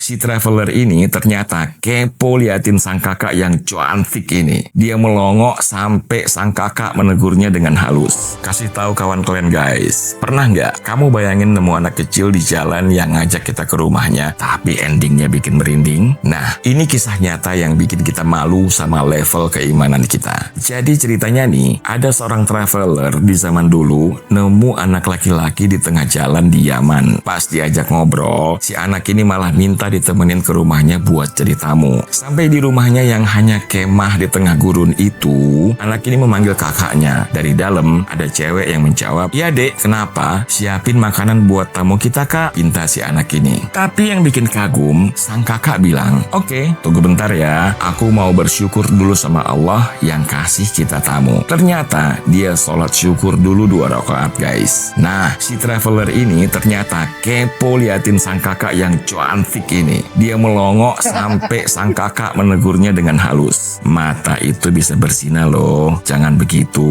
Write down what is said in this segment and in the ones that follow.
si traveler ini ternyata kepo liatin sang kakak yang cantik ini. Dia melongo sampai sang kakak menegurnya dengan halus. Kasih tahu kawan kalian guys, pernah nggak kamu bayangin nemu anak kecil di jalan yang ngajak kita ke rumahnya, tapi endingnya bikin merinding? Nah, ini kisah nyata yang bikin kita malu sama level keimanan kita. Jadi ceritanya nih, ada seorang traveler di zaman dulu nemu anak laki-laki di tengah jalan di Yaman. Pas diajak ngobrol, si anak ini malah minta ditemenin ke rumahnya buat jadi tamu. Sampai di rumahnya yang hanya kemah di tengah gurun itu, anak ini memanggil kakaknya. Dari dalam ada cewek yang menjawab, "Ya dek, kenapa? Siapin makanan buat tamu kita kak," pinta si anak ini. Tapi yang bikin kagum, sang kakak bilang, "Oke, tunggu bentar ya, aku mau bersyukur dulu sama Allah yang kasih kita tamu." Ternyata dia sholat syukur dulu 2 rakaat guys. Nah, si traveler ini ternyata kepo liatin sang kakak yang cantik ini. Dia melongo sampai sang kakak menegurnya dengan halus. "Mata itu bisa bersinar loh, jangan begitu."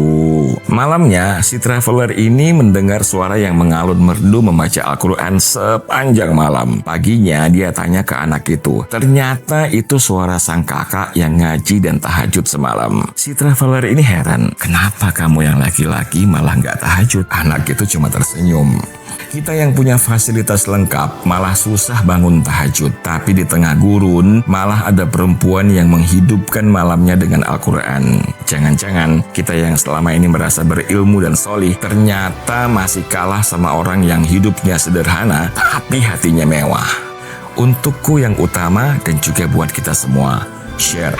Malamnya, si traveler ini mendengar suara yang mengalun merdu membaca Al-Quran sepanjang malam. Paginya dia tanya ke anak itu. Ternyata itu suara sang kakak yang ngaji dan tahajud semalam. Si traveler ini heran, "Kenapa kamu yang laki-laki malah nggak tahajud?" Anak itu cuma tersenyum. Kita yang punya fasilitas lengkap malah susah bangun tahajud. Tapi di tengah gurun malah ada perempuan yang menghidupkan malamnya dengan Al-Quran. Jangan-jangan kita yang selama ini merasa berilmu dan solih ternyata masih kalah sama orang yang hidupnya sederhana tapi hatinya mewah. Untukku yang utama dan juga buat kita semua, share.